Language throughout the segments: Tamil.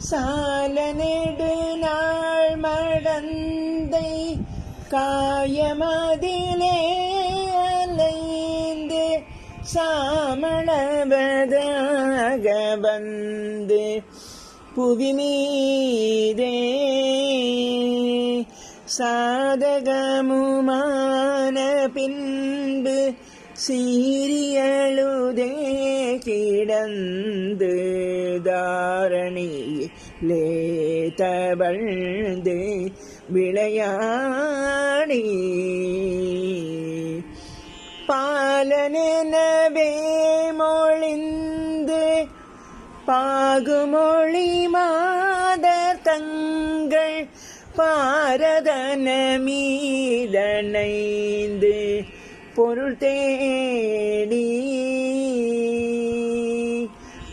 சால நெடு நாள் மடந்தை காயமதிலே அலைந்து சாமளவதாக வந்து புவி மீதே சாதகமுமான பின்பு சீரியழுதே கிடந்து தாரணியிலே தவழ்ந்து விளையாடி பாலனெனவே மொழிந்து பாகுமொழி மாதர் தங்கள் பாரதன மீதனைந்து பொருள் தேடி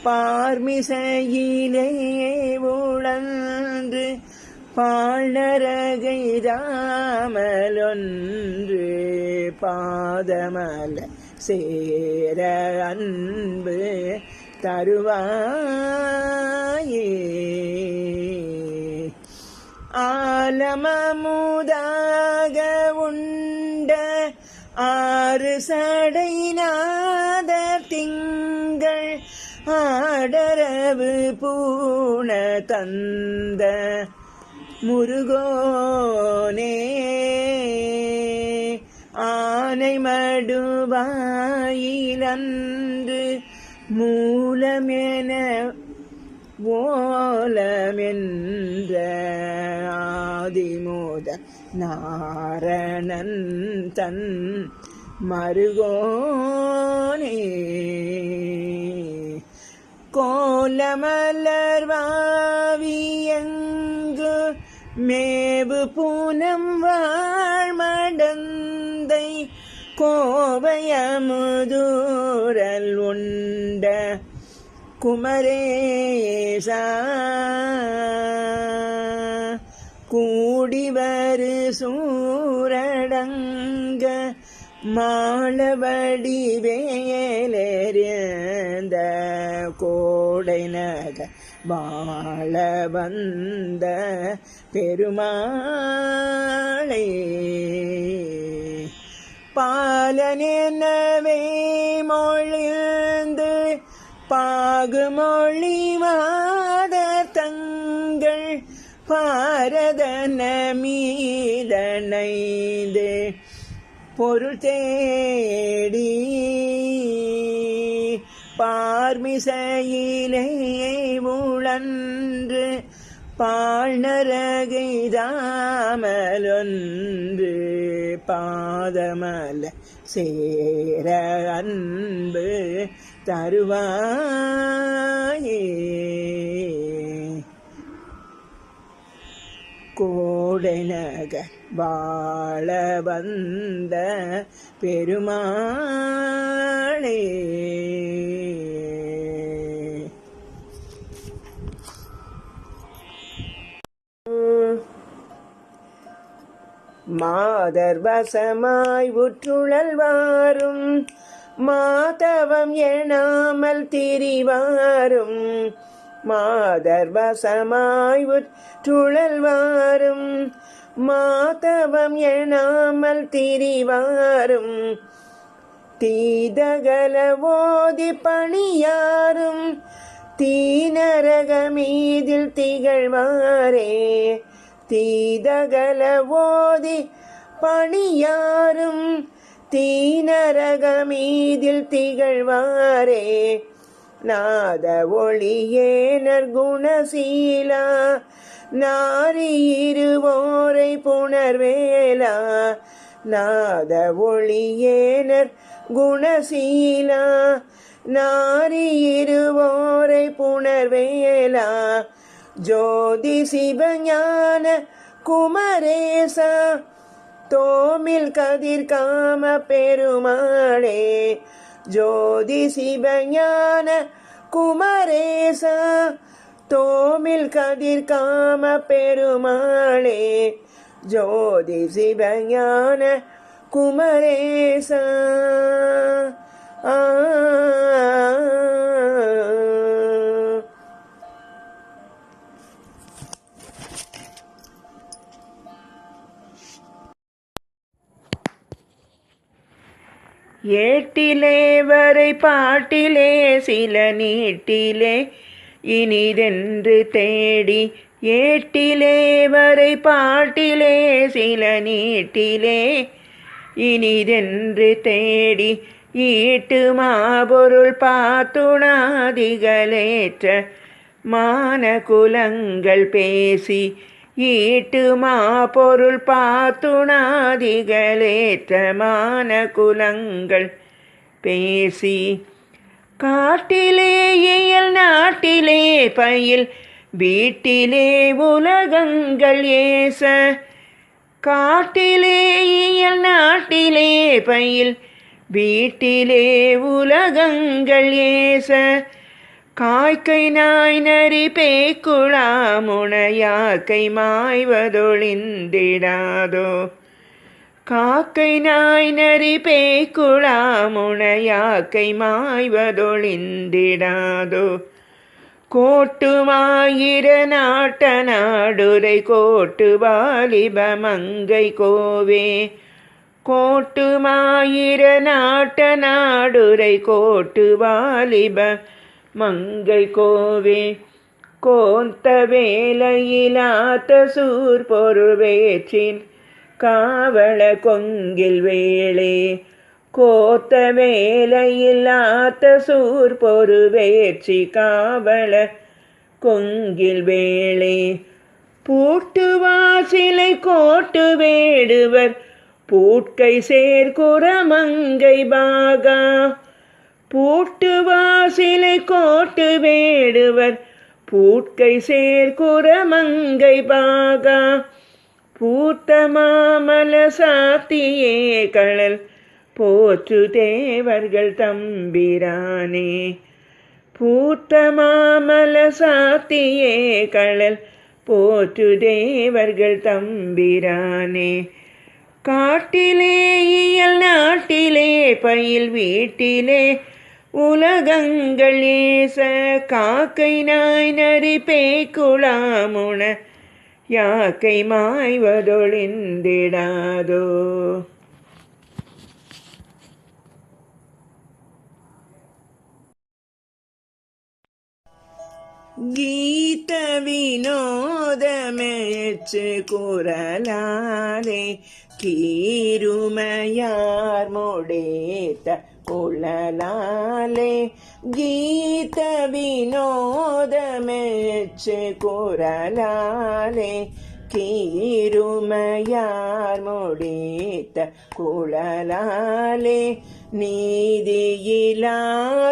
பார்மிசையிலே உழன்று பாழரகை ராமலொன்று பாதமல சேர அன்பு தருவாயே ஆலமமுதாக உண்ட ஆறு சடை நாத திங்கள் ஆடரவு பூண தந்த முருகோனே ஆனை மடுவாயிலன்று மூலமென ஓலமென்ற ஆதிமோத நாரணன் தன் மருகோனே கோலமலர்வாவியங்கு மேவு பூனம் வாழ்மடந்தை கோவையமுதூரல் உண்ட குமரேசா கூடிவரு சூரடங்க மாளவடி வேலெறிந்த கோடை நக வாழ வந்த பெருமாளே பாலனெனவே மொழிந்து பாகுமொழி மாதர் தங்கள் பாரதன மீதனைந்து பொருள் தேடி பார்மிசையிலே உழன்று பாழ்நரகை ராமலொன்று பாதமல சேர அன்பு தருவாயே கோடைநக வாழ வந்த பெருமாளே மாதர் வசமாய் உற்றுழல்வாரும் மாதவம் எண்ணாமல் திரிவாரும் மாதர் வசமாய் உற்றுழல்வாரும் மாதவம் எண்ணாமல் திரிவாரும் தீதகல ஓதி பணியாரும் தீநரக மீதில் திகழ்வாரே தீதகல ஓதி பணியாரும் தீநரக மீதில் திகழ்வாரே நாத ஒளியே நற்குணசீலா நாரியிருவோரை புணர்வேலா நாத ஒளியே நற்குணசீலா நாரியிருவோரை புணர்வேலா ஜோதி சிவஞான குமரேசா தோமில் கதிர் காம பெருமாளே ஜோதி சிவஞான குமரேசா தோமில் கதிர் காம பெருமாளே ஜோதி சிவஞான குமரேசா ஏட்டிலே வரை பாட்டிலே சில நீட்டிலே இனிதென்று தேடி ஏட்டிலே வரை பாட்டிலே சில நீட்டிலே இனிதென்று தேடி ஈட்டு மாபொருள் பாத்துணாதிகளேற்ற மானகுலங்கள் பேசி ஈட்டு மாபொருள் பாத்துணாதிகளேற்ற மானகுலங்கள் பேசி காட்டிலே இயல் நாட்டிலே பயில் வீட்டிலே உலகங்கள் ஏச காட்டிலே இயல் நாட்டிலே பயில் வீட்டிலே உலகங்கள் ஏச காய்கை நாய் நரி பேக்குழா முனையாக்கை மாய்வதொழிந்திடாதோ காக்கை நாய் நரி பேக்குழா முனையாக்கை மாய்வதொழிந்திடாதோ கோட்டுமாயிர நாட்ட நாடுரை கோட்டு வாலிப மங்கை கோவே கோட்டுமாயிர நாட்ட நாடுரை கோட்டு வாலிப மங்கை கோவே கோந்த வேலையிலாத்த சூர் பொருவேற்றின் காவள கொங்கில் வேளே கோத்த வேலையில்லாத்த சூர் பொருவேற்றி காவள கொங்கில் வேளே பூட்டு வாசிலை கோட்டு வேடுவர் பூட்கை சேர்குற மங்கை பாகா பூட்டு வாசிலை கோட்டு வேடுவர் பூட்கை சேர்குற மங்கை பாகா பூத்த மாமல சாத்தியே கழல் போற்று தேவர்கள் தம்பிரானே பூத்த மாமல சாத்தியே கழல் போற்று தேவர்கள் தம்பிரானே காட்டிலே இயல் நாட்டிலே பயில் வீட்டிலே உலகங்கள் ஏச காக்கை நாய் நரி பேக்குழாமுன யாக்கை மாய்வதொழிந்திடாதோ கீத வினோதமெச்சு குரலாலே கீருமையார் முடேத்த குழலாலே கீத வினோதமெச்சு குரலாலே கீருமையார் முடித்த குழலாலே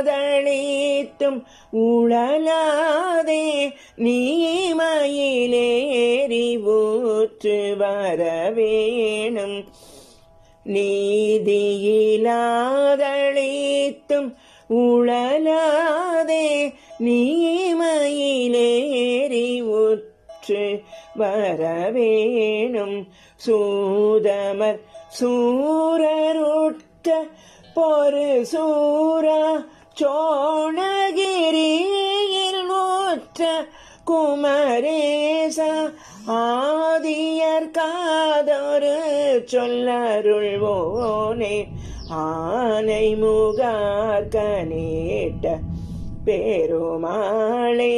நீதியிலாதளித்தும் உழலாதே நீமயிலேறி ஊற்று வரவேணும் நீதியிலாதளித்தும் உழலாதே நீமயிலேறி ஊற்று வரவேணும் சூதமர் சூரருட்க பொரு சூரா சோணகிரியில் ஊற்ற குமரேச ஆதியர் காதொரு சொல்லருள்வோனே ஆனை முகார் கனேட்ட பெருமாளே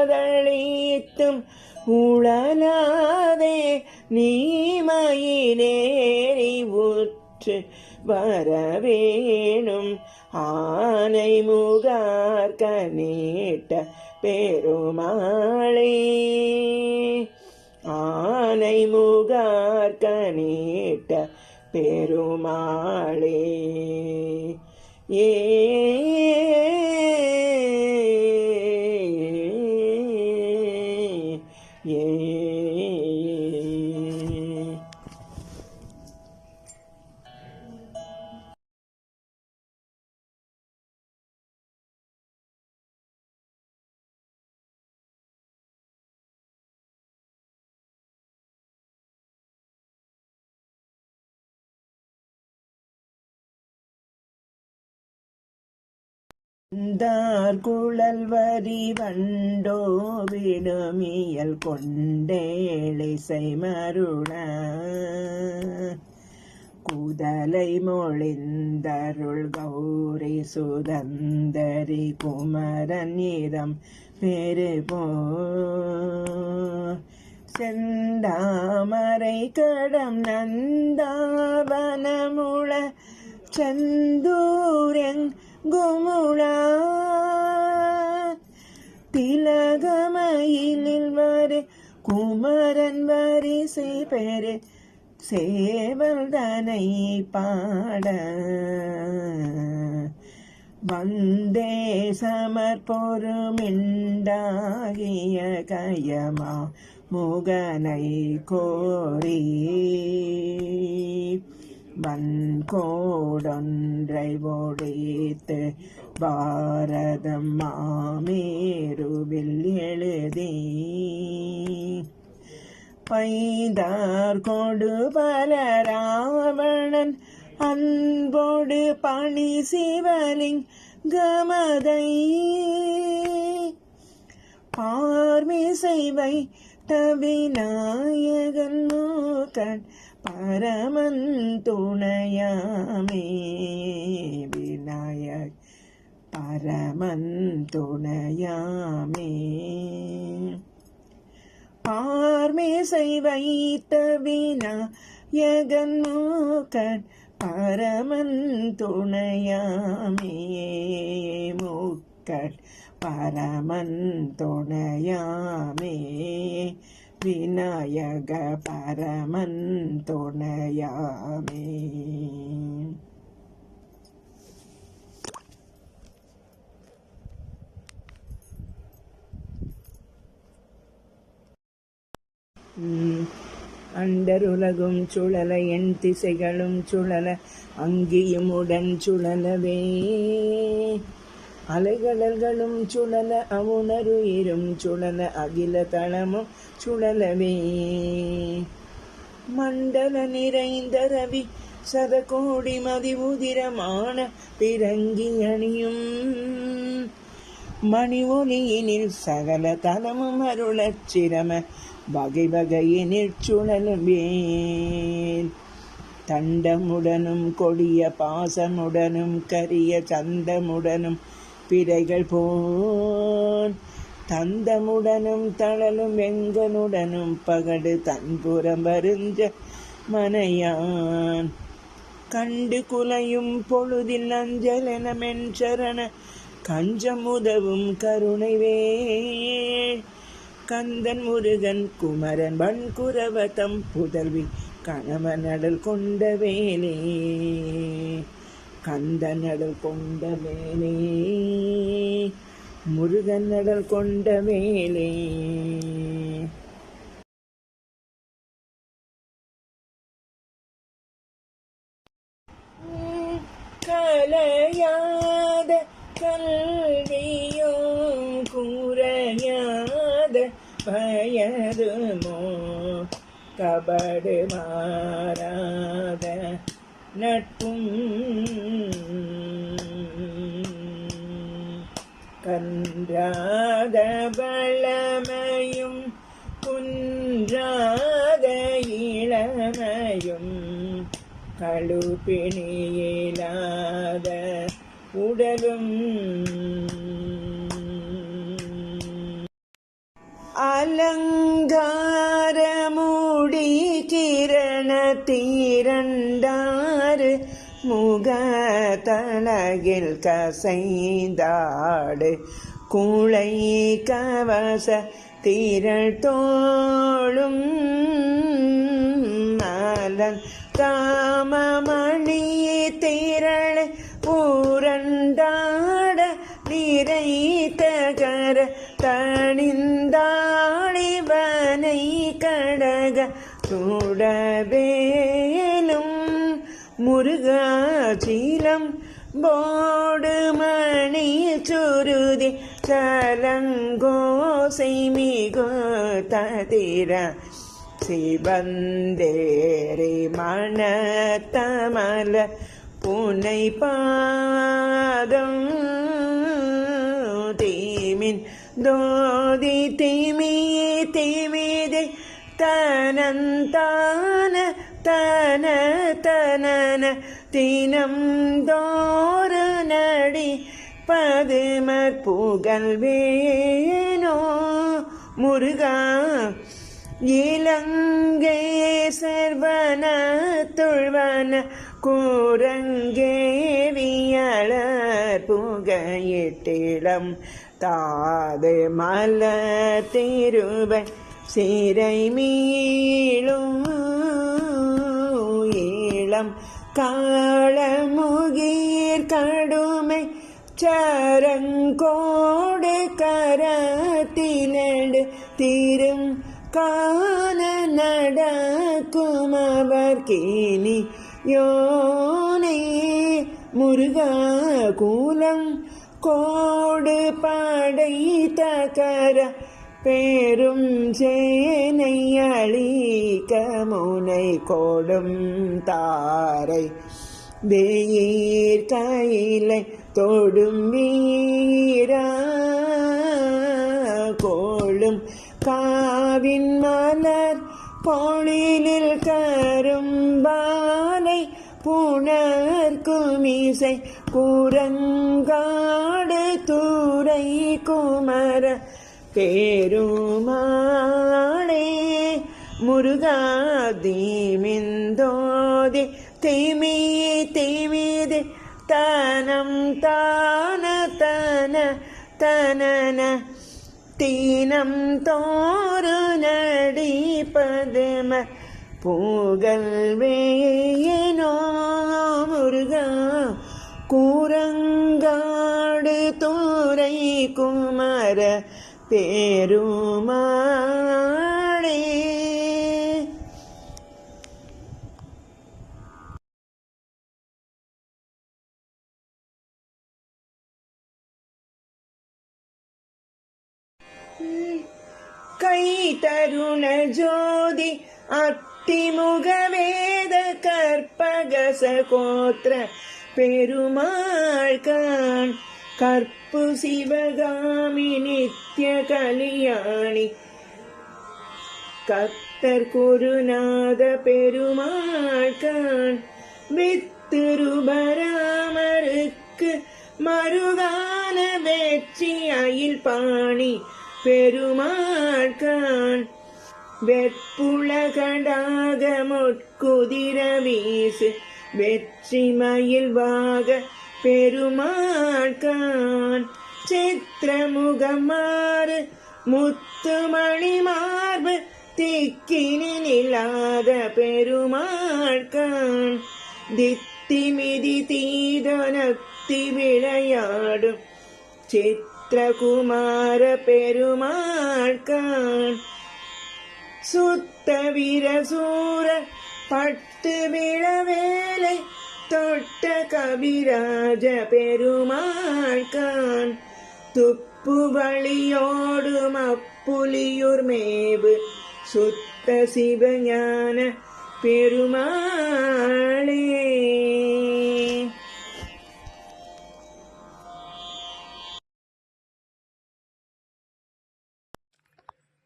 நீதியிலாதளித்தும் உழலாதே நீமயிலேறி ஊற்று வரவேணும் ஆனை முகார் கனேட்ட பெருமாளே ஆனை முகார் கனேட்ட பெருமாளே ஏ தார் குழல் வரி வண்டோ விடுமியல் கொண்டேளிசை மருள குதலை மொழிந்தருள் கௌரி சுதந்தரி குமரன் இடம் பெருபோ செந்தாமரை கடம் நந்தாவனமுள செந்தூரெங்குமுளா திலகமயிலில் வரு குமரன் வரிசை பெரு சேவல் தனை பாட வந்தே சமர் பொறுமிண்டாகிய கயமா முகனை கோரி வன்கோடொன்றை ஒழித்து பாரதம் மாமேருவில் எழுதி பைந்தார் கொடு பல ராவணன் அன்போடு பணி சிவலிங்கமதை பார்மிசை வைத்த விநாயகன் மூக்கன் பரமன் துணையாமே விநாயக் பரமன் துணையாமே பார்மிசை வைத்த விநாயகன் மூக்கன் பரமன் துணையாமே மூக்கட் பரமன் துணையாமே விநாயக பரமன் துணையாமே. அண்டருலகும் சுழல என் திசைகளும் சுழல அங்கியும் உடன் சுழலவே அலைகடல்களும் சுழல அவுணருயிரும் சுழல அகில தளமும் சுழலவே மண்டல நிறைந்த ரவி சதகோடி மதிவுதிரமான பிறங்கி அணியும் மணி ஒளியினில் சகல தலமும் அருளச் சிரம வகை வகையினிற் சுழலுவேன் தண்டமுடனும் கொடிய பாசமுடனும் கரிய சந்தமுடனும் பிறைகள் போன் தந்தமுடனும் தளலும் வெங்கனுடனும் பகடு தன்புறம் வருஞ்ச மனையான் கண்டு குலையும் பொழுதில் அஞ்சலென மென்சரண கஞ்சமுதவும் கருணைவே கந்தன் முருகன் குமரன் வன்குரவதம் புதல்வி கணவனடல் கொண்ட வேலே கந்தனடல் கொண்ட வேலே முருகன் நடல் கொண்ட வேலே கலையாத கல்வியும் கூறையாத பயருமோ கபடு மாறாத நட்பும் கன்றாத வளமையும் குன்றாத இளமையும் கழுப்பிணியிலாத உடலும் அலங்கார மூடி கிரண தீரண்டாறு முகத்தழகில் கசைந்தாடு கூளை கவச தீரள் தோளும் மலன் தாமமணி திரளை பூரண்டாட நிறை தகர தணிந்தாளிவனை கடக சுடவேலும் முருகாச்சீலம் போடு மணி சுருதி சலங்கோசை மிகு ததிர சிவந்தேரி மணத்தமல புனை பாதம் தீமின் தோதி திமி திமிதை தனந்தான தன தர தனன தினம் தோறு நடி பதுமற் புகழ்வேனோ முருகா. இலங்கை சர்வன துழ்வன கூரங்கேவியளர் புகையிட்டிளம் தாது மலர் திருவை சிறை மீளும் இளம் காளமுகீர் கடுமை சரங்கோடு கரத்தினடு தீரும் காண நடக்கும் அவர் கேலி யோனே முருகா. கூலம் கோடு படை தகர பேரும் சேனை அழிக்க முனை கோடும் தாரை வெயிர் கையிலை தொடும் வீரா. கோளும் காவின் மலர் பொழிலில் கரும்பாலை புணர்குமிசை குரங்காடு தூரை குமர பெருமாளே முருகா. தீமிந்தோதி திமிது தனம் தான தன தனன தீனம் தோறு நடி பதும புகழ்வேனோ முருகா. கூரங்காடு தூரை குமர பெருமாளே. கை தருண ஜோதி அத்திமுக வேத கற்பகச கோத்திர பெருமாள் கான் கற்பு சிவகாமி நித்ய கலியாணி கத்தர் குருநாத பெருமாள் கான் வித்துருபராமருக்கு மருகான வெற்றி அயில் பாணி பெருமாள் கான் வெற்புலகடாக முட்குதிர வீசு வெற்றி மயில் வாக பெருமாள் கான் சித்திரமுகமாறு முத்துமணி மார்பு திக்கினில் இல்லாத பெருமாள் கான் தித்திமிதி தீதனத்தி விளையாடும் சித்திரகுமார பெருமாள் கான் சுத்த வீரசூர பட்டு விழவேலை தொட்ட கவிராஜ பெருமாள் கான் துப்பு வழியோடும் அப்புலியூர் மேவு சுத்த சிவஞான பெருமாளே.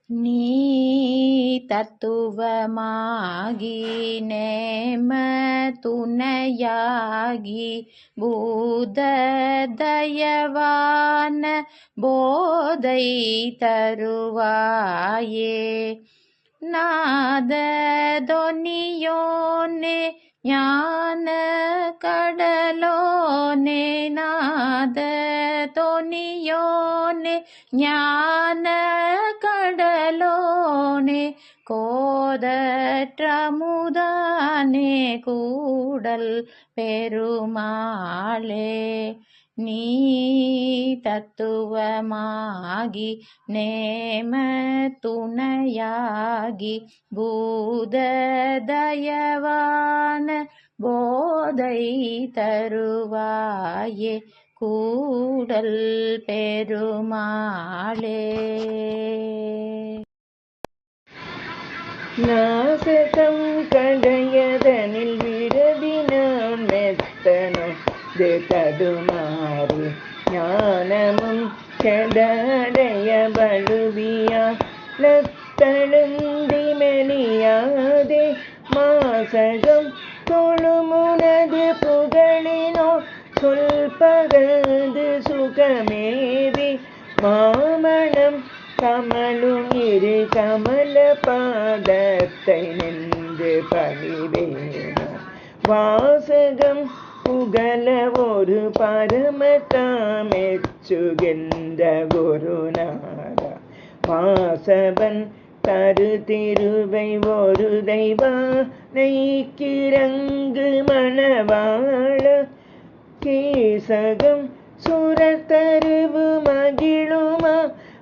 நீ தத்துவமாகி நேம துணையாகி பூத தயவான போதை தருவாயே. நாத தொனியோனே ஞான கடலோனே நாத தொனியோனே ஞான கடலோனே கோதற்றமுதானே கூடல் பெருமாளே. நீ தத்துவமாகி நேம துணையாகி பூத தயவான போதை தருவாயே கூடல் பெருமாளே. நாசகம் கடையதனில் விரதி நான் மெத்தனம் தடுமாறு ஞானமும் கெடடைய பழுவியா லத்தழுந்தி மெலியாதே மாசகம் தொழுமுனது புகழினோ சொல் பகர்ந்து சுகமேவி மாமணம் கமலும் இரு கமல பாதத்தை நின்று பணிவேன வாசகம் புகழ ஒரு பரமதாமெச்சுகின்ற குருநாத வாசவன் தரு திருவை ஒரு தெய்வா நெய்க்கிறங்கு மணவாழ கேசகம் சுரத்தருவு மகிழுமா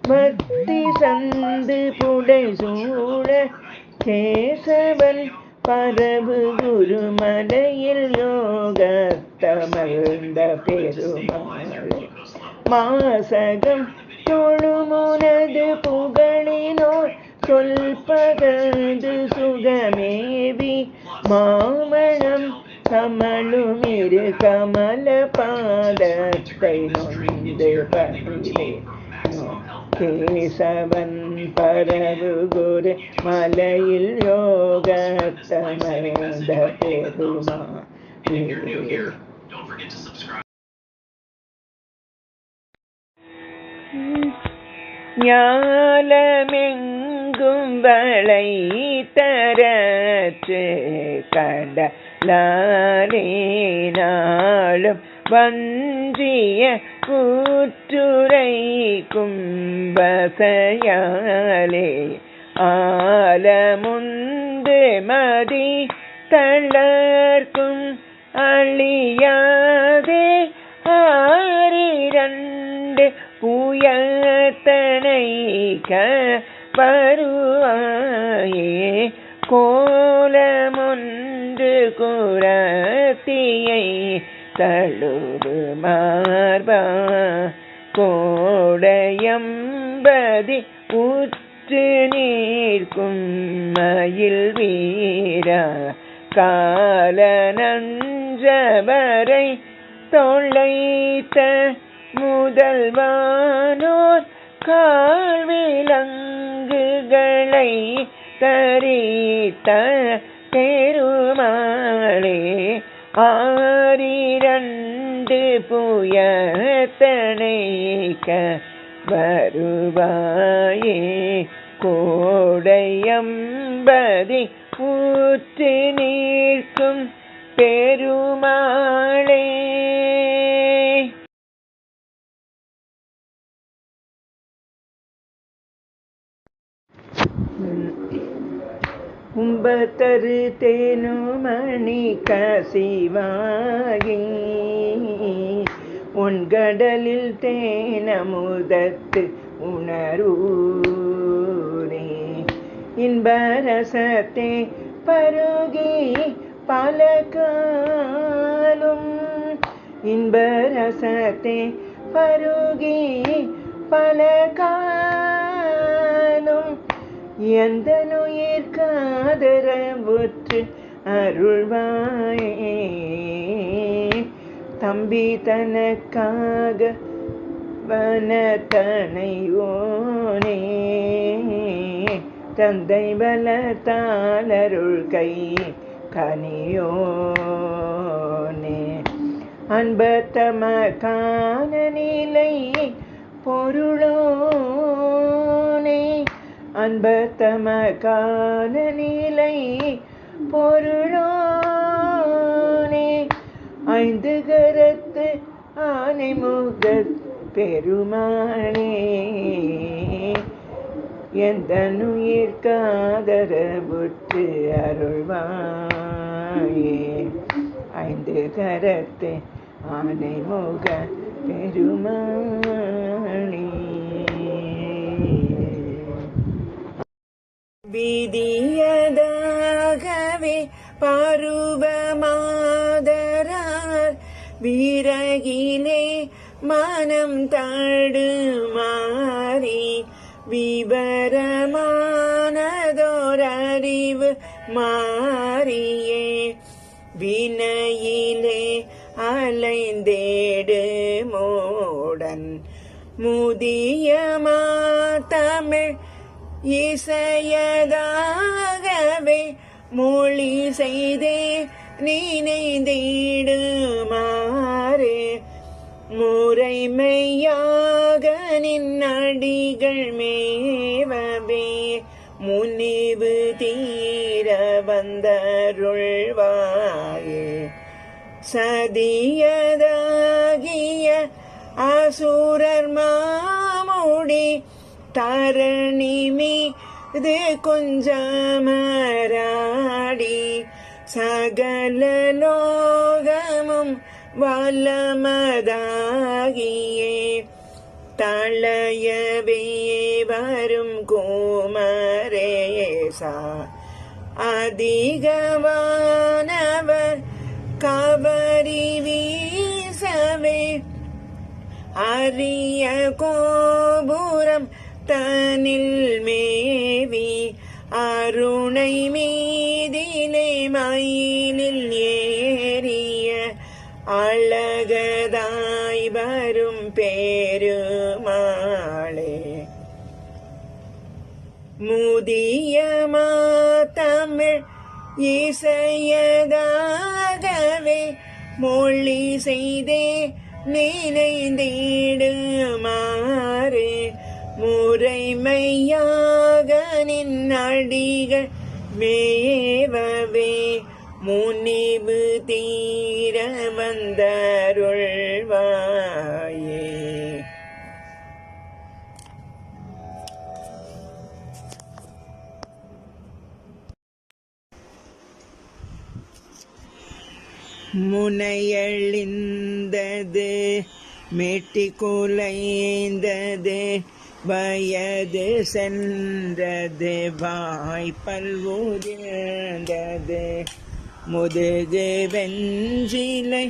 பக்தி சந்து புடை சூழ கேசவன் பரவு குருமலையில் யோகத்தமர்ந்த பெருமாளை மாசகம் தொழுமுனது புகழினோர் சொல் பகர்ந்து சுகமேவி மாமணம் கமலும் இரு கமல பாதத்தை நொந்து பணிவே கேசவன் பரவு குரு மலையில் யோகத்தமர்ந்த பெருமா ஞாலமெங்கும் வளை தரற்று கடலாலே நாளும் வஞ்சிய கூற்றுரை கும்பசையாலே ஆலமுந்து மதி தளர்க்கும் அழியாதே ஆரிரண்டு புயத்தனைக்க வருவாயே கோலமொன்று குரத்தியை தழுவு மார்பா கோடையம்பதி உற்று நீர்க்கும் மயில் வீரா கால நஞ்சவரை தொலைத்த முதல்வானோர் கால்விலங்குகளை தரித்த பெருமாளே ஆரிரண்டு புயத்தனைக்க வருவாயே கோடையம்பதி ஊற்று நீர்க்கும் பெருமாளே. உம்பத்தரு தேனுமணி கசிவாகி உன்கடலில் தேனமுதத்து உணரூரே இன்பரசத்தே பருகி பல காலும் இன்பரசத்தே பருகி பல காலும் எந்த நுயிர்காதரவுற்று அருள்வாயே தம்பி தனக்காக வனத்தனையோனே தந்தை பலத்தாலருள் கை கனியோனே அன்பத்தமக்கான நிலை பொருளோனே அன்பத்தமக்கான நிலை பொருளோனே ஐந்து கரத்து ஆனைமுக பெருமானே எந்த நுயிர்காதரவுற்று அருள்வாயே ஐந்து கரத்து ஆனைமுக பெருமானே. விதியதாகவே பருவமாதரார் விரகிலே மனம் தடுமாறி விவரமானதோரறிவு மாறியே வினையிலே அலைந்தேடு மோடன் முதிய மாதமிழ் இசையதாகவே மொழி செய்தே நினைந்திடுமாறு முறைமையாக நின்னடிகள் மேவவே முனிவு தீர வந்தருள்வாயே. சதியதாகிய அசுரர் மாமுடி தரணிமீது கொஞ்சமராடி சகல லோகமும் வல்லமதாகியே தளையவே வரும் குமரேசா. அதிகவானவர் கவரி வீசவே அரிய கோபுரம் தனில் மேவி அருணை மீதிலே மயிலில் ஏறிய அழகதாய் வரும் பெருமாளே. முதிய மாதமிழ் இசையதாகவே மொழி செய்தே நினைந்திடுமாறு முறைமையாக நின்னடிகள் மேவவே முனிவு தீர வந்தருள்வாயே. முனையழிந்தது மெட்டி குலைந்தது வயது சென்றது வாய்ப்பல் ஊதிர்ந்தது முதுகு வெஞ்சிலை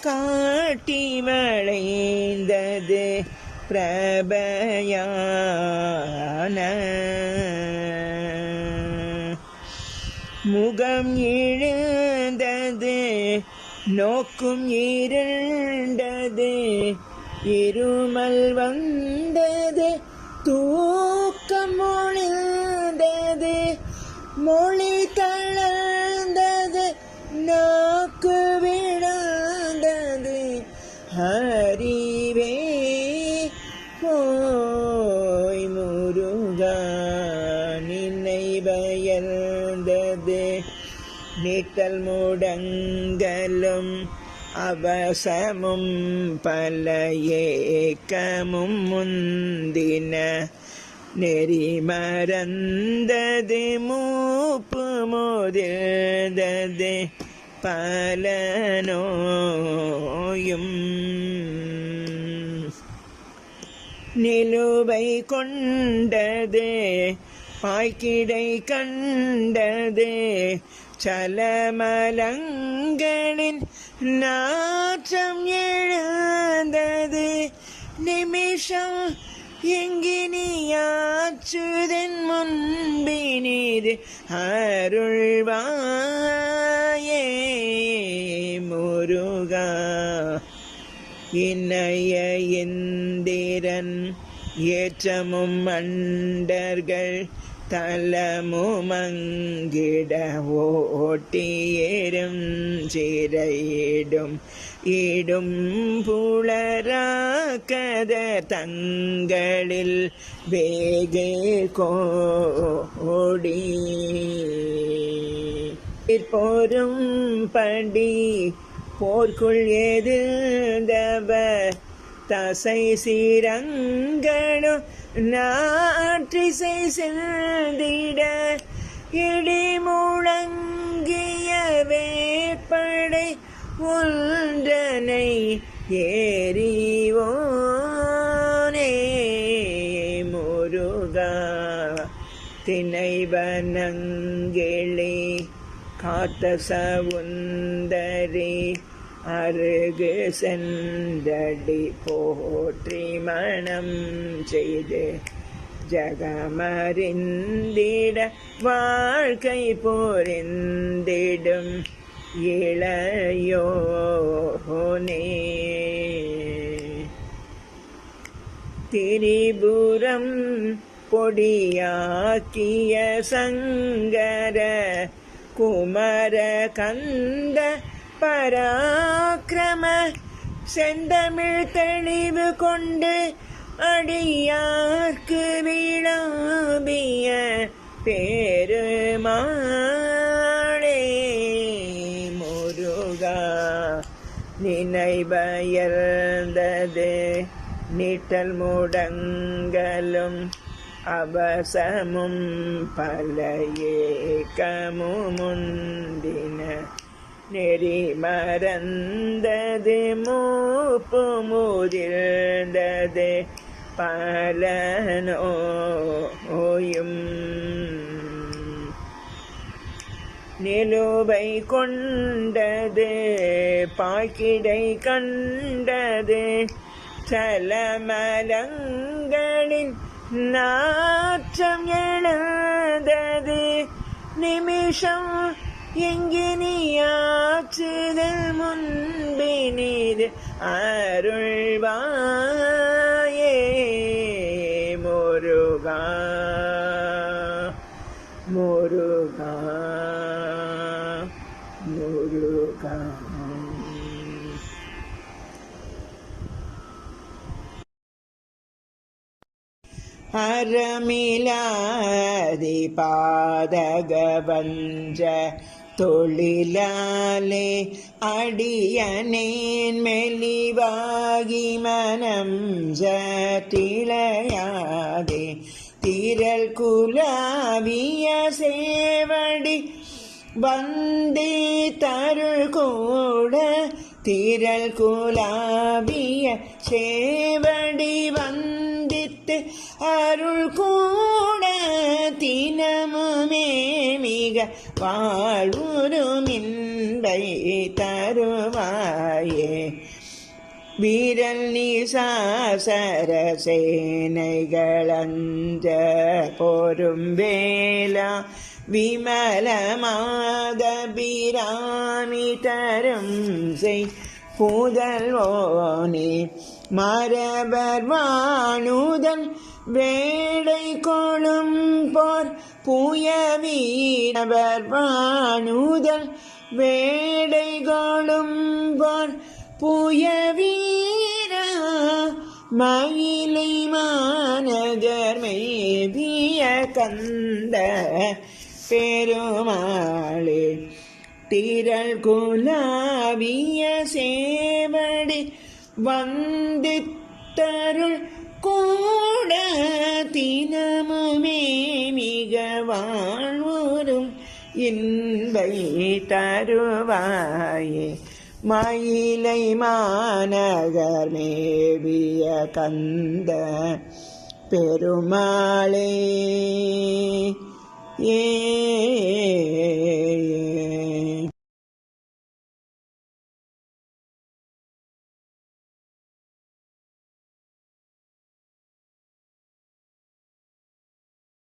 காட்டி வளைந்தது பிரபயான முகம் இழந்தது நோக்கும் இருண்டது இருமல் வந்தது தூக்கம் ஒழிந்தது மொழி தளர்ந்தது நாக்கு விழுந்தது அறிவே போய் முருகா நினைவயர்ந்தது நீட்டல் முடங்கலும் அவசமும் பல ஏக்கமும் முந்தின நெறி மறந்தது மூப்பு மோதிர்ந்தது பல நோயும் நிலுவை கொண்டது பாய்க்கிடை கண்டது சலமலங்களின் நாற்றம் எழுந்தது நிமிஷம் எங்கினியாச்சுதன் முன்பினிது அருள்வாயே முருகா. இணைய இந்திரன் ஏற்றமும் மண்டர்கள் தலமுமங்கிட ஓட்டியேறும் சிறையிடும் இடும் புலராக்கத தங்களில் வேகு கோடி போரும் படி போர்க்குள் எதிர்ந்தவர் தசை சீரங்களும் நாற்றிசை செல்திட இடி முழங்கிய வேப்படை ஒன்றனை ஏறிவோனே முருகா. திணைவனங்கிளி காத்த சவுந்தரி அருகு சென்றடி போற்றி மணம் செய்து ஜகமறிந்திட வாழ்க்கை போரிந்திடும் இளையோனே. திரிபுரம் பொடியாக்கிய சங்கர குமர கந்த பராக்கிரம செந்தமிழ் தெளிவு கொண்டு அடியார்க்கு விழாபிய பெருமாளே முருகா நினைவயர்ந்தது நீட்டல் முடங்கலும் அவசமும் பல ஏக்கமும் முந்தின நெறி மறந்தது மூப்பு முதிர்ந்தது பல நோயும் நிலுவை கொண்டது பாக்கிடை கண்டது சலமலங்களின் நாற்றம் எழுந்தது நிமிஷம் எங்கினியாற்றுதல் முன்பினிது அருள்வாயே முருகா முருகா முருகா. அறமிலாதி பாதகவஞ்ச தொழிலாலே அடியனேன் மெலிவாகி மனம் சட்டிளையாதே திரள் குலாவிய சேவடி வந்தே தருள் கூட திரள் குலாவிய சேவடி வந்தித்து அருள் கூட தினமுமே மிக வாழ்வுறும் இன்பை தருவாயே வீரல் நீசாசர சேனைகளஞ்ச பொறும் வேளா விமலமாத பிராமி தரும் செய் புதல்வோனே மரபர் வாணுதல் வேடை கொளும் போர் புய வீரவர் வாணுதல் வேடை கொளும் போர் புய வீரா மயிலை மாநகர் மேவிய கந்த பெருமாளே திரள் குலாவிய சேவடி வந்தித்தருள் கூட தினமுமே மிக வாழ்வுறும் இன்பை தருவாயே மயிலை மாநகர் மேவிய கந்த பெருமாளே ஏ